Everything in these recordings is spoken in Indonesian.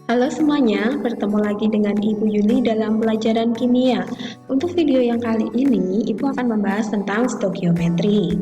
Halo semuanya, bertemu lagi dengan Ibu Yuli dalam pelajaran kimia. Untuk video yang kali ini, Ibu akan membahas tentang stoikiometri.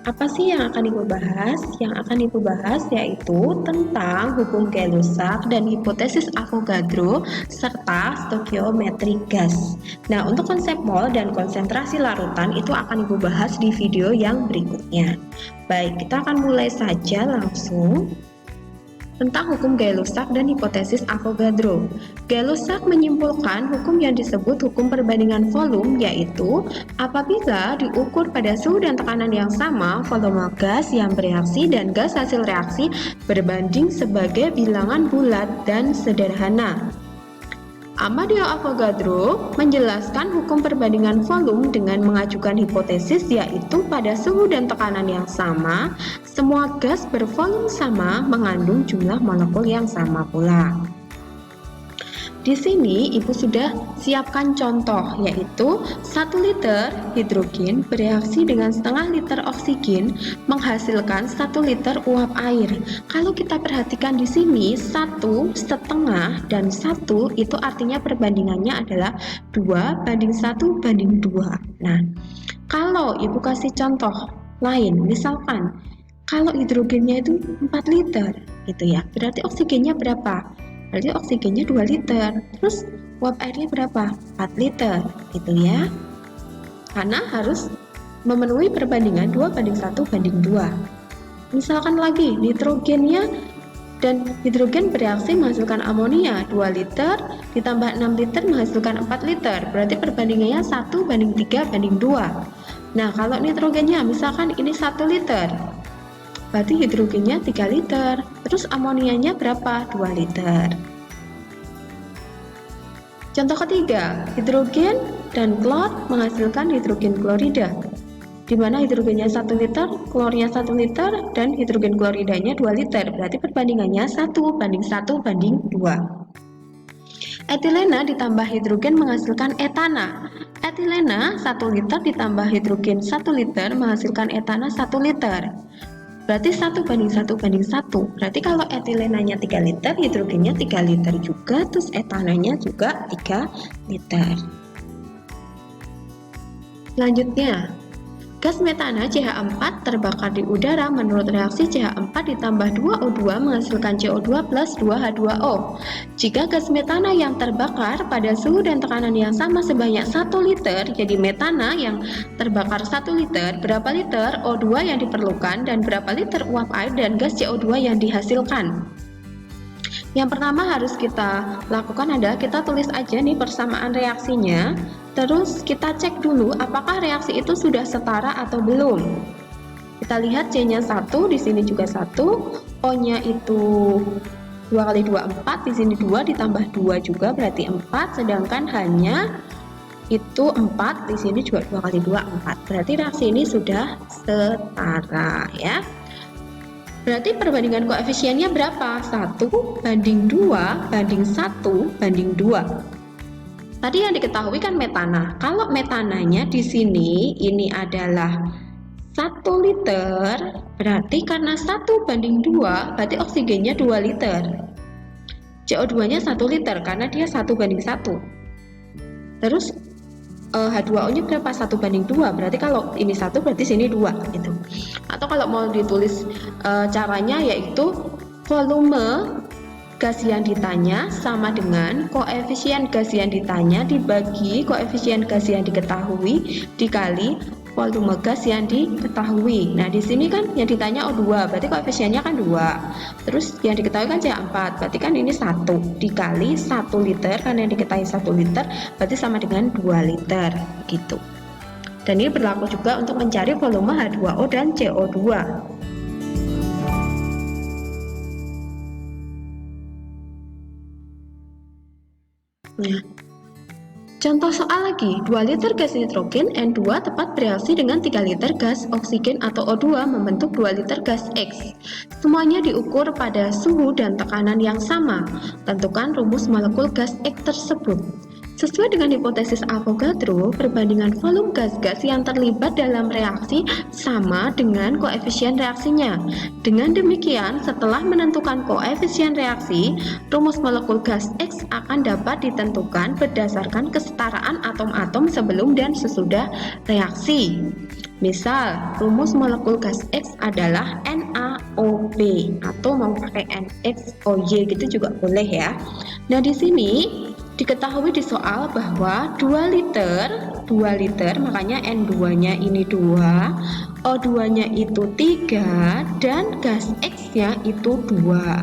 Apa sih yang akan Ibu bahas? Yang akan Ibu bahas yaitu tentang hukum Gay-Lussac dan hipotesis Avogadro serta stoikiometri gas. Nah, untuk konsep mol dan konsentrasi larutan itu akan Ibu bahas di video yang berikutnya. Baik, kita akan mulai saja langsung. Tentang hukum Gay-Lussac dan hipotesis Avogadro. Gay-Lussac menyimpulkan hukum yang disebut hukum perbandingan volume, yaitu apabila diukur pada suhu dan tekanan yang sama, volume gas yang bereaksi dan gas hasil reaksi berbanding sebagai bilangan bulat dan sederhana. Amadeo Avogadro menjelaskan hukum perbandingan volume dengan mengajukan hipotesis, yaitu pada suhu dan tekanan yang sama, semua gas bervolume sama mengandung jumlah molekul yang sama pula. Di sini Ibu sudah siapkan contoh, yaitu 1 liter hidrogen bereaksi dengan setengah liter oksigen menghasilkan 1 liter uap air. Kalau kita perhatikan di sini 1 setengah dan 1 itu artinya perbandingannya adalah 2 banding 1 banding 2. Nah, kalau Ibu kasih contoh lain, misalkan kalau hidrogennya itu 4 liter gitu ya, berarti oksigennya berapa? Berarti oksigennya 2 liter. Terus uap airnya berapa? 4 liter gitu ya. Karena harus memenuhi perbandingan 2 banding 1 banding 2. Misalkan lagi nitrogennya dan hidrogen bereaksi menghasilkan amonia 2 liter ditambah 6 liter menghasilkan 4 liter. Berarti perbandingannya 1 banding 3 banding 2. Nah, kalau nitrogennya misalkan ini 1 liter, berarti hidrogennya 3 liter, terus amonianya berapa? 2 liter. Contoh ketiga, hidrogen dan klor menghasilkan hidrogen klorida, di mana hidrogennya 1 liter, klornya 1 liter, dan hidrogen kloridanya 2 liter, berarti perbandingannya 1 banding 1 banding 2. Etilena ditambah hidrogen menghasilkan etana. Etilena 1 liter ditambah hidrogen 1 liter menghasilkan etana 1 liter. Berarti 1 banding 1 banding 1. Berarti kalau etilenanya 3 liter, hidrogennya 3 liter juga, terus etananya juga 3 liter. Selanjutnya, gas metana CH4 terbakar di udara menurut reaksi CH4 ditambah 2O2 menghasilkan CO2 plus 2H2O. Jika gas metana yang terbakar pada suhu dan tekanan yang sama sebanyak 1 liter, jadi metana yang terbakar 1 liter, berapa liter O2 yang diperlukan dan berapa liter uap air dan gas CO2 yang dihasilkan? Yang pertama harus kita lakukan adalah kita tulis aja nih persamaan reaksinya, terus kita cek dulu apakah reaksi itu sudah setara atau belum. Kita lihat C-nya 1, di sini juga 1, O-nya itu 2 kali 2 4, di sini 2 ditambah 2 juga berarti 4, sedangkan H-nya itu 4, di sini juga 2 kali 2 4. Berarti reaksi ini sudah setara ya. Berarti perbandingan koefisiennya berapa? 1 banding 2 banding 1 banding 2. Tadi yang diketahui kan metana. Kalau metananya di sini ini adalah 1 liter, berarti karena 1 banding 2, berarti oksigennya 2 liter. CO2-nya 1 liter karena dia 1 banding 1. Terus H2O-nya berapa? 1 banding 2, berarti kalau ini 1 berarti sini 2 gitu. Atau kalau mau ditulis caranya yaitu volume gas yang ditanya sama dengan koefisien gas yang ditanya dibagi koefisien gas yang diketahui dikali volume gas yang diketahui. Nah, di sini kan yang ditanya O2, berarti koefisiennya kan 2. Terus yang diketahui kan CH4, berarti kan ini 1 dikali 1 liter, karena yang diketahui 1 liter, berarti sama dengan 2 liter gitu. Dan ini berlaku juga untuk mencari volume H2O dan CO2. Nah, contoh soal lagi, 2 liter gas nitrogen N2 tepat bereaksi dengan 3 liter gas oksigen atau O2 membentuk 2 liter gas X. Semuanya diukur pada suhu dan tekanan yang sama. Tentukan rumus molekul gas X tersebut. Sesuai dengan hipotesis Avogadro, perbandingan volume gas-gas yang terlibat dalam reaksi sama dengan koefisien reaksinya. Dengan demikian, setelah menentukan koefisien reaksi, rumus molekul gas X akan dapat ditentukan berdasarkan kesetaraan atom-atom sebelum dan sesudah reaksi. Misal, rumus molekul gas X adalah NaOB atau mau pakai NXOY gitu juga boleh ya. Nah, di sini diketahui di soal bahwa 2 liter makanya N2-nya ini 2, O2-nya itu 3, dan gas X-nya itu 2.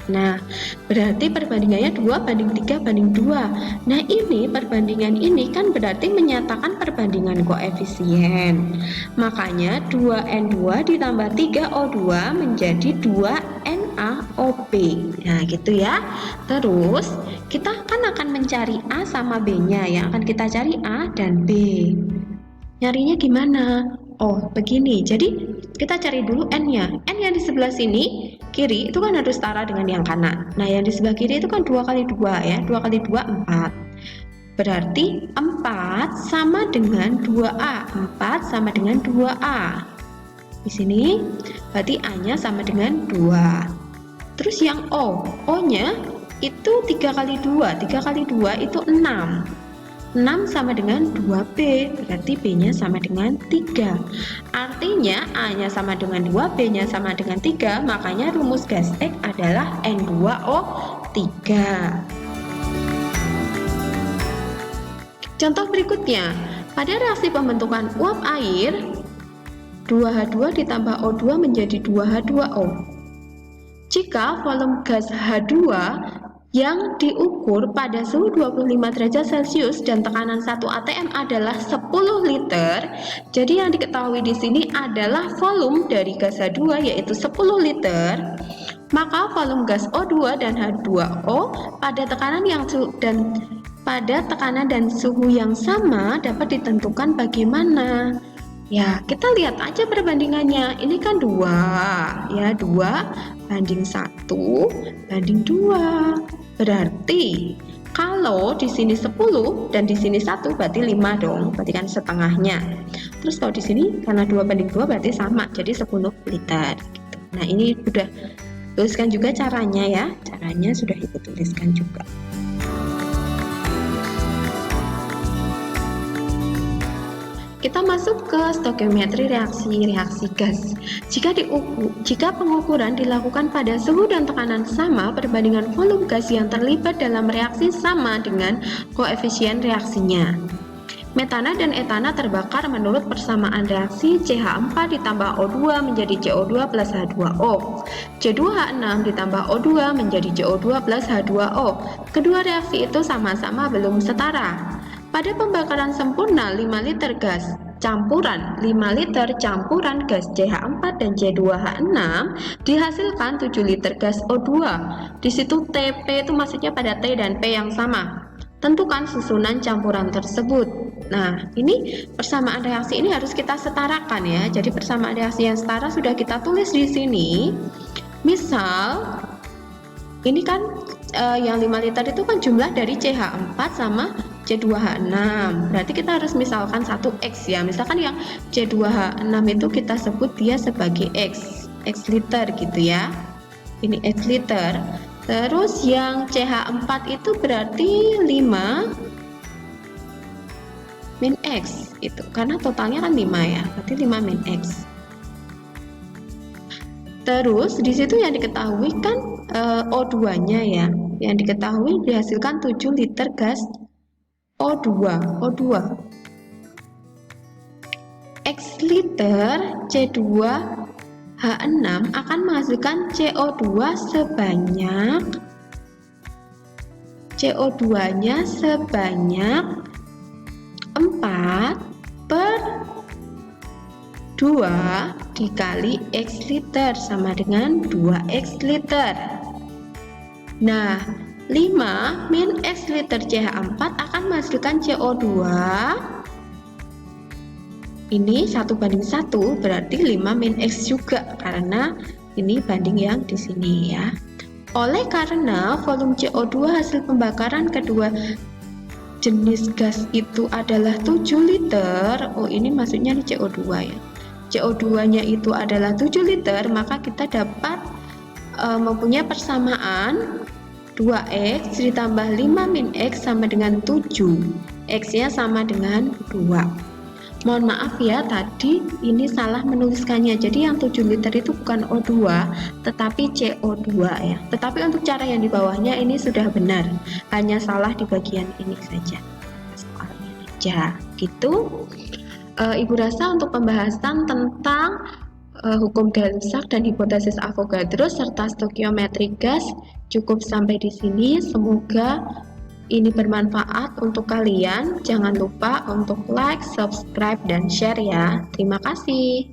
Nah, berarti perbandingannya 2 banding 3 banding 2. Nah, ini perbandingan ini kan berarti menyatakan perbandingan koefisien. Makanya 2N2 ditambah 3O2 menjadi 2NaOB. Nah, gitu ya. Terus, kita akan mencari A sama B-nya. Yang akan kita cari A dan B. Nyarinya gimana? Oh, begini. Jadi, kita cari dulu N-nya. N yang di sebelah sini, kiri, itu kan harus setara dengan yang kanan. Nah, yang di sebelah kiri itu kan 2 kali 2 ya. 2 kali 2, 4. Berarti 4 sama dengan 2A. 4 sama dengan 2A. Di sini, berarti A-nya sama dengan 2. Terus yang O. O-nya itu 3 kali 2. 3 kali 2 itu 6. 6 sama dengan 2B, berarti B-nya sama dengan 3. Artinya A-nya sama dengan 2, B-nya sama dengan 3, makanya rumus gas X adalah N2O3. Contoh berikutnya, pada reaksi pembentukan uap air, 2H2 ditambah O2 menjadi 2H2O. Jika volume gas H2 yang diukur pada suhu 25 derajat Celcius dan tekanan 1 atm adalah 10 liter. Jadi yang diketahui di sini adalah volume dari gas H2 yaitu 10 liter. Maka volume gas O2 dan H2O pada tekanan dan suhu yang sama dapat ditentukan bagaimana? Ya, kita lihat aja perbandingannya. Ini kan 2, ya 2 banding 1 banding 2. Berarti kalau di sini 10 dan di sini 1 berarti 5 dong, berarti kan setengahnya. Terus kalau di sini karena 2 banding 2 berarti sama, jadi 10 liter gitu. Nah, ini sudah tuliskan juga caranya ya. Caranya sudah Ibu tuliskan juga. Kita masuk ke stokiometri reaksi gas. Jika pengukuran dilakukan pada suhu dan tekanan sama, perbandingan volume gas yang terlibat dalam reaksi sama dengan koefisien reaksinya. Metana dan etana terbakar menurut persamaan reaksi CH4 ditambah O2 menjadi CO2 plus H2O. C2H6 ditambah O2 menjadi CO2 plus H2O. Kedua reaksi itu sama-sama belum setara. Pada pembakaran sempurna 5 liter gas campuran 5 liter campuran gas CH4 dan C2H6 dihasilkan 7 liter gas O2. Di situ TP itu maksudnya pada T dan P yang sama. Tentukan susunan campuran tersebut. Nah, ini persamaan reaksi ini harus kita setarakan ya. Jadi persamaan reaksi yang setara sudah kita tulis di sini. Misal ini kan yang 5 liter itu kan jumlah dari CH4 sama C2H6. Berarti kita harus misalkan 1X ya. Misalkan yang C2H6 itu kita sebut dia sebagai X liter gitu ya. Ini X liter. Terus yang CH4 itu berarti 5 min X itu. Karena totalnya kan 5 ya. Berarti 5 min X. Terus di situ yang diketahui kan O2-nya ya. Yang diketahui dihasilkan 7 liter gas O2. X liter C2H6 akan menghasilkan CO2 sebanyak CO2-nya sebanyak 4/2 dikali X liter sama dengan 2X liter. Nah, 5 min X liter CH4 akan menghasilkan CO2 ini 1 banding 1 berarti 5 min X juga karena ini banding yang di sini ya. Oleh karena volume CO2 hasil pembakaran kedua jenis gas itu adalah 7 liter, oh ini maksudnya CO2 ya. CO2-nya itu adalah 7 liter, maka kita dapat mempunyai persamaan 2X ditambah 5 min X sama dengan 7. X-nya sama dengan 2. Mohon maaf ya, tadi ini salah menuliskannya. Jadi yang 7 liter itu bukan O2, tetapi CO2 ya. Tetapi untuk cara yang di bawahnya ini sudah benar. Hanya salah di bagian ini saja. Soalnya aja. Gitu. Ibu rasa untuk pembahasan tentang hukum Gay-Lussac dan hipotesis Avogadro serta stoikiometri gas cukup sampai di sini. Semoga ini bermanfaat untuk kalian. Jangan lupa untuk like, subscribe, dan share ya. Terima kasih.